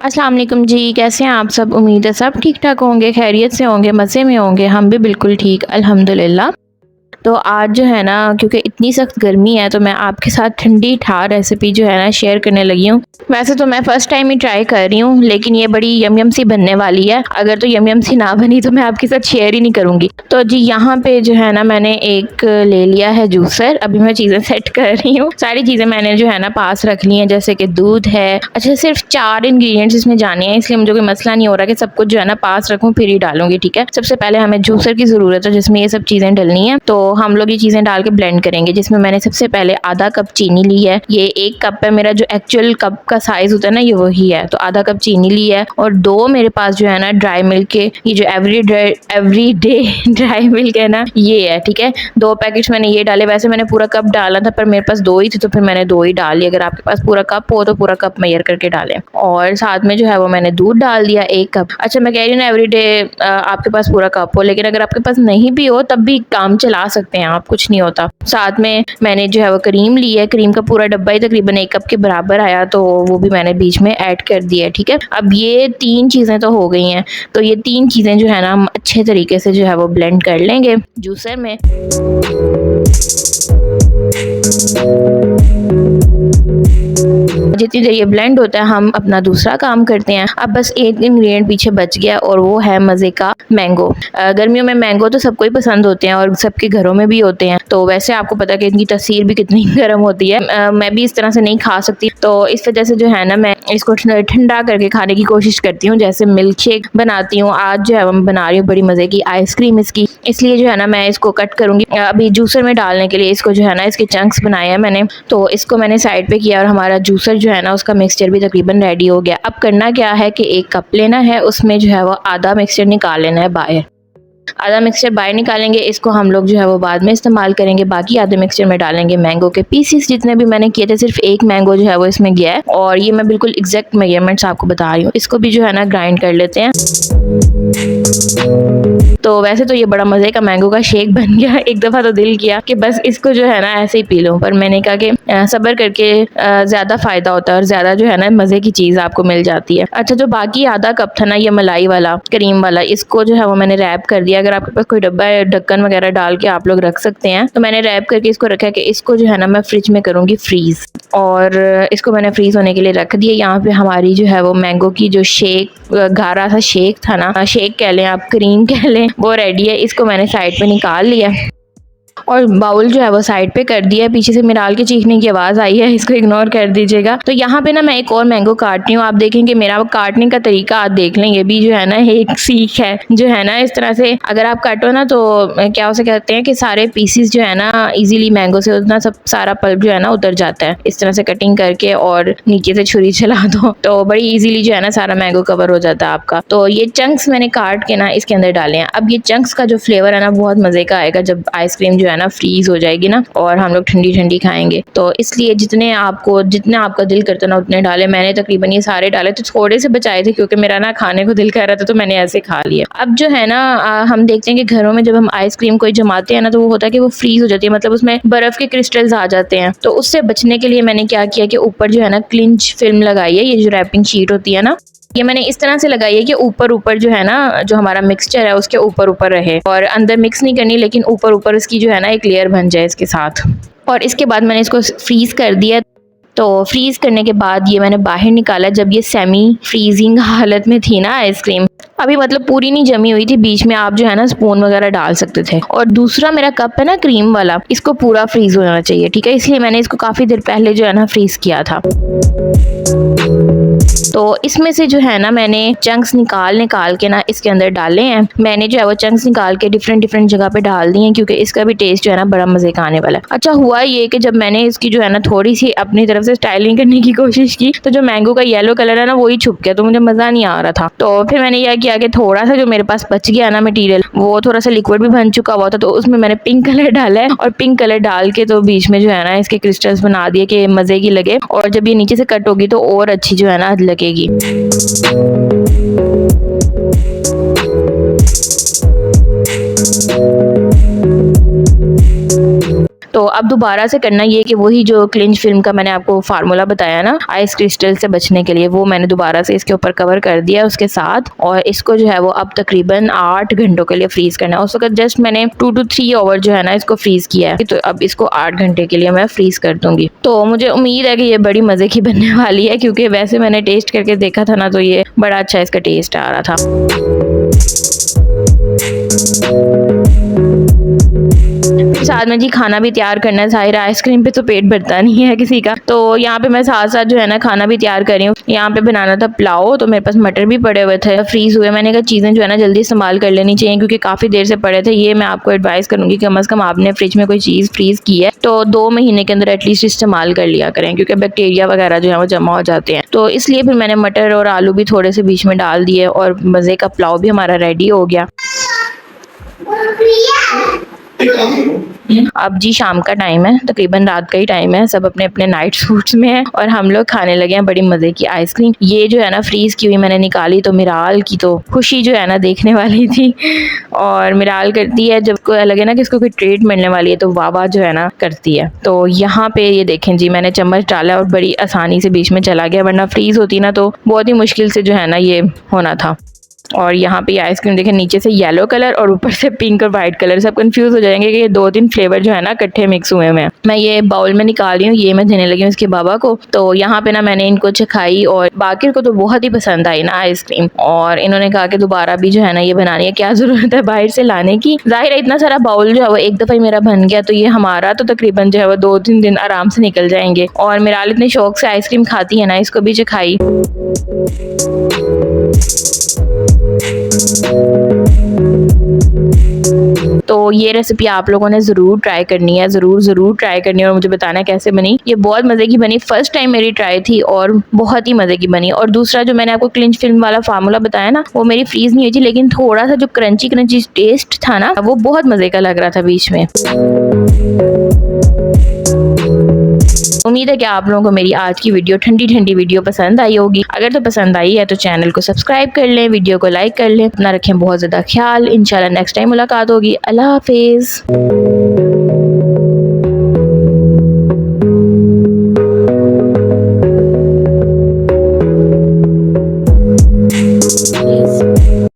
अस्सलाम वालेकुम जी, कैसे हैं आप सब? उम्मीद है सब ठीक-ठाक होंगे, खैरियत से होंगे, मज़े में होंगे। हम भी बिल्कुल ठीक अल्हम्दुलिल्लाह। तो आज जो है ना, क्योंकि इतनी सख्त गर्मी है तो मैं आपके साथ ठंडी ठा रेसिपी जो है ना शेयर करने लगी हूँ। वैसे तो मैं फ़र्स्ट टाइम ही ट्राई कर रही हूँ, लेकिन ये बड़ी यम यम सी बनने वाली है। अगर तो यम यम सी ना बनी तो मैं आपके साथ शेयर ही नहीं करूँगी। तो जी यहाँ पे जो है ना मैंने एक ले लिया है जूसर। अभी मैं चीज़ें सेट कर रही हूँ। सारी चीज़ें मैंने जो है ना पास रख ली हैं, जैसे कि दूध है। अच्छा, सिर्फ 4 इंग्रीडियंट्स इसमें जाने हैं, इसलिए मुझे कोई मसला नहीं हो रहा कि सब कुछ जो है ना पास रखूँ फिर ही डालूँगी, ठीक है। सबसे पहले हमें जूसर की ज़रूरत है जिसमें ये सब चीज़ें डलनी है। तो हम लोग ये चीज़ें डाल के ब्लेंड करेंगे, जिसमें मैंने सबसे पहले आधा कप चीनी ली है। ये 1 कप है, मेरा जो एक्चुअल कप का साइज़ होता है ना ये वही है। तो आधा कप चीनी ली है और 2 मेरे पास जो है ना ड्राई मिल्क के, ये जो एवरीडे ड्राई मिल्क है ना ये है, ठीक है। 2 पैकेट्स मैंने ये डाले। वैसे मैंने पूरा कप डाला था पर मेरे पास 2 ही थे तो फिर मैंने 2 ही डाल लिए। अगर आपके पास पूरा कप हो तो पूरा कप मेजर करके डालें। और साथ में जो है वो मैंने दूध डाल दिया 1 कप। अच्छा, मैं कह रही हूँ ना एवरीडे आपके पास पूरा कप हो, लेकिन अगर आपके पास नहीं भी हो तब भी काम चला सकते हैं आप, कुछ नहीं होता। साथ में मैंने जो है वो क्रीम ली है। क्रीम का पूरा डब्बा ही तकरीबन 1 कप के बराबर आया, तो वो भी मैंने बीच में ऐड कर दिया है, ठीक है। अब ये 3 चीज़ें तो हो गई हैं, तो ये 3 चीज़ें जो है ना हम अच्छे तरीके से जो है वो ब्लेंड कर लेंगे जूसर में। जितनी देर ये ब्लेंड होता है हम अपना दूसरा काम करते हैं। अब बस एक इंग्रेडिएंट पीछे बच गया और वो है मज़े का मैंगो। गर्मियों में मैंगो तो सबको ही पसंद होते हैं और सबके घरों में भी होते हैं। तो वैसे आपको पता है कि इनकी तासीर भी कितनी गर्म होती है। मैं भी इस तरह से नहीं खा सकती, तो इस वजह से जो है ना मैं इसको ठंडा करके खाने की कोशिश करती हूँ। जैसे मिल्क शेक बनाती हूँ, आज जो है मैं बना रही हूँ बड़ी मज़े की आइसक्रीम इसकी, इसलिए जो है ना मैं इसको कट करूँगी। अभी जूसर में डालने के लिए इसको जो है ना इसके चंक्स बनाए हैं मैंने, तो इसको मैंने साइड पे किया और हमारा जूसर जो है ना उसका मिक्सचर भी तकरीबन रेडी हो गया। अब करना क्या है कि 1 कप लेना है, उसमें जो है वो आधा मिक्सचर निकाल लेना है बाहर। आधा मिक्सचर बाहर निकालेंगे, इसको हम लोग जो है वो बाद में इस्तेमाल करेंगे। बाकी आधे मिक्सचर में डालेंगे मैंगो के पीसेस। जितने भी मैंने किए थे सिर्फ 1 मैंगो जो है वो इसमें गया है और ये मैं बिल्कुल एग्जैक्ट मेजरमेंट्स आपको बता रही हूँ। इसको भी जो है ना ग्राइंड कर लेते हैं। तो वैसे तो ये बड़ा मज़े का मैंगो का शेक बन गया। एक दफ़ा तो दिल किया कि बस इसको जो है ना ऐसे ही पी लूँ, पर मैंने कहा कि सब्र करके ज़्यादा फ़ायदा होता है और ज़्यादा जो है ना मज़े की चीज़ आपको मिल जाती है। अच्छा, जो बाकी आधा कप था ना ये मलाई वाला, क्रीम वाला, इसको जो है वो मैंने रैप कर दिया। अगर आपके पास कोई डब्बा है, ढक्कन वगैरह डाल के आप लोग रख सकते हैं। तो मैंने रैप करके इसको रखा कि इसको जो है ना मैं फ्रिज में करूँगी फ्रीज़, और इसको मैंने फ्रीज़ होने के लिए रख दिया। यहाँ पे हमारी जो है वो मैंगो की जो शेक, गाढ़ा सा शेक था ना, शेक कह लें आप, क्रीम कह लें, वो रेडी है। इसको मैंने साइड पे निकाल लिया और बाउल जो है वो साइड पे कर दिया है। पीछे से मिराल के चीखने की आवाज़ आई है, इसको इग्नोर कर दीजिएगा। तो यहाँ पे ना मैं एक और मैंगो काट रही हूँ। आप देखेंगे मेरा वो काटने का तरीका आप देख लें, ये भी जो है ना एक सीख है जो है ना। इस तरह से अगर आप काटो ना तो क्या उसे कहते हैं कि सारे पीसीस जो है ना इजीली मैंगो से उतना सब सारा पल्प जो है ना उतर जाता है। इस तरह से कटिंग करके और नीचे से छुरी चला दो तो बड़ी इजीली जो है ना सारा मैंगो कवर हो जाता है आपका। तो ये चंक्स मैंने काट के ना इसके अंदर डाले हैं। अब ये चंक्स का जो फ्लेवर है ना बहुत मज़े का आएगा जब आइसक्रीम जो है ना फ्रीज हो जाएगी ना और हम लोग ठंडी ठंडी खाएंगे। तो इसलिए जितना आपका दिल करता ना उतने डाले। मैंने तकरीबन ये सारे डाले, तो थोड़े से बचाए थे क्योंकि मेरा ना खाने को दिल कर रहा था तो मैंने ऐसे खा लिया। अब जो है ना हम देखते हैं कि घरों में जब हम आइसक्रीम कोई जमाते हैं ना तो वो होता है कि वो फ्रीज हो जाती है, मतलब उसमें बर्फ के क्रिस्टल्स आ जाते हैं। तो उससे बचने के लिए मैंने क्या किया कि ऊपर जो है ना क्लिंच फिल्म लगाई है। ये जो रैपिंग शीट होती है ना ये मैंने इस तरह से लगाई है कि ऊपर जो है ना जो हमारा मिक्सचर है उसके ऊपर रहे और अंदर मिक्स नहीं करनी, लेकिन ऊपर इसकी जो है ना एक लेयर बन जाए इसके साथ। और इसके बाद मैंने इसको फ्रीज कर दिया। तो फ्रीज करने के बाद ये मैंने बाहर निकाला जब ये सेमी फ्रीजिंग हालत में थी ना आइसक्रीम, अभी मतलब पूरी नहीं जमी हुई थी, बीच में आप जो है ना स्पून वगैरह डाल सकते थे। और दूसरा मेरा कप है ना क्रीम वाला, इसको पूरा फ्रीज होना चाहिए, ठीक है, इसलिए मैंने इसको काफ़ी देर पहले जो है ना फ्रीज किया था। तो इसमें से जो है ना मैंने चंक्स निकाल के ना इसके अंदर डाले हैं। मैंने जो है वो चंक्स निकाल के डिफरेंट जगह पे डाल दिए हैं क्योंकि इसका भी टेस्ट जो है ना बड़ा मज़े का आने वाला है। अच्छा, हुआ ये कि जब मैंने इसकी जो है ना थोड़ी सी अपनी तरफ से स्टाइलिंग करने की कोशिश की तो जो मैंगो का येलो कलर है ना वही छुप गया, तो मुझे मज़ा नहीं आ रहा था। तो फिर मैंने यह किया कि थोड़ा सा जो मेरे पास बच गया ना मटीरियल, वो थोड़ा सा लिक्विड भी बन चुका हुआ था, तो उसमें मैंने पिंक कलर डाला है और पिंक कलर डाल के तो बीच में जो है ना इसके क्रिस्टल्स बना दिए कि मज़े की लगे, और जब ये नीचे से कट होगी तो और अच्छी जो है ना लगेगी। तो तो अब दोबारा से करना ये कि वही जो क्लिंच फिल्म का मैंने आपको फार्मूला बताया ना आइस क्रिस्टल से बचने के लिए, वो मैंने दोबारा से इसके ऊपर कवर कर दिया उसके साथ, और इसको जो है वो अब तकरीबन 8 घंटों के लिए फ्रीज करना है। उस वक्त जस्ट मैंने 2 to 3 आवर जो है ना इसको फ्रीज किया है, तो अब इसको 8 घंटे के लिए मैं फ्रीज कर दूंगी। तो मुझे उम्मीद है कि ये बड़ी मजे की बनने वाली है, क्योंकि वैसे मैंने टेस्ट करके देखा था ना, तो ये बड़ा अच्छा इसका टेस्ट आ रहा था। साथ में जी खाना भी तैयार करना है, ज़ाहिर आइसक्रीम पे तो पेट भरता नहीं है किसी का, तो यहाँ पे मैं साथ साथ जो है ना खाना भी तैयार कर रही हूँ। यहाँ पे बनाना था पुलाव, तो मेरे पास मटर भी पड़े हुए थे फ्रीज हुए। मैंने कहा चीज़ें जो है ना जल्दी इस्तेमाल कर लेनी चाहिए, क्योंकि काफ़ी देर से पड़े थे। ये मैं आपको एडवाइस करूँगी कि कम अज़ कम आपने फ्रिज में कोई चीज़ फ्रीज की है तो 2 महीने के अंदर एटलीस्ट इस्तेमाल कर लिया करें, क्योंकि बैक्टीरिया वगैरह जो है वो जमा हो जाते हैं। तो इसलिए फिर मैंने मटर और आलू भी थोड़े से बीच में डाल दिए, और मज़े का पुलाव भी हमारा रेडी हो गया। अब जी शाम का टाइम है, तकरीबन रात का ही टाइम है, सब अपने अपने नाइट सूट्स में हैं और हम लोग खाने लगे हैं बड़ी मज़े की आइसक्रीम। ये जो है ना फ्रीज़ की हुई मैंने निकाली, तो मिराल की तो खुशी जो है ना देखने वाली थी। और मिराल करती है जब को लगे ना कि इसको कोई ट्रीट मिलने वाली है तो वाह वाह जो है ना करती है। तो यहाँ पे ये देखें जी, मैंने चम्मच डाला और बड़ी आसानी से बीच में चला गया, वरना फ्रीज़ होती ना तो बहुत ही मुश्किल से जो है ना ये होना था। और यहाँ पे आइसक्रीम देखें, नीचे से येलो कलर और ऊपर से पिंक और वाइट कलर। सब कंफ्यूज हो जाएंगे कि ये 2-3 फ्लेवर जो है ना इकट्ठे मिक्स हुए हैं। मैं ये बाउल में निकाल रही हूँ, ये मैं देने लगी हूँ इसके बाबा को। तो यहाँ पे ना मैंने इनको चखाई और बाकिर को तो बहुत ही पसंद आई ना आइसक्रीम, और इन्होंने कहा कि दोबारा भी जो है ना ये बनानी है, क्या ज़रूरत है बाहर से लाने की। जाहिर है इतना सारा बाउल जो है वो एक दफ़ा ही मेरा बन गया, तो ये हमारा तो तकरीबन जो है वो 2-3 दिन आराम से निकल जाएंगे। और मिराल इतने शौक से आइसक्रीम खाती है ना, इसको भी चखाई। तो ये रेसिपी आप लोगों ने ज़रूर ट्राई करनी है, ज़रूर ट्राई करनी है और मुझे बताना है कैसे बनी। ये बहुत मज़े की बनी, फर्स्ट टाइम मेरी ट्राई थी और बहुत ही मज़े की बनी। और दूसरा जो मैंने आपको क्लिंच फिल्म वाला फार्मूला बताया ना, वो मेरी फ्रीज़ नहीं हुई थी, लेकिन थोड़ा सा जो क्रंची टेस्ट था ना, वो बहुत मज़े का लग रहा था बीच में। उम्मीद है कि आप लोगों को मेरी आज की वीडियो ठंडी वीडियो पसंद आई होगी। अगर तो पसंद आई है तो चैनल को सब्सक्राइब कर लें, वीडियो को लाइक कर लें। अपना रखें बहुत ज़्यादा ख्याल। इंशाल्लाह नेक्स्ट टाइम मुलाकात होगी। अल्लाह हाफिज़।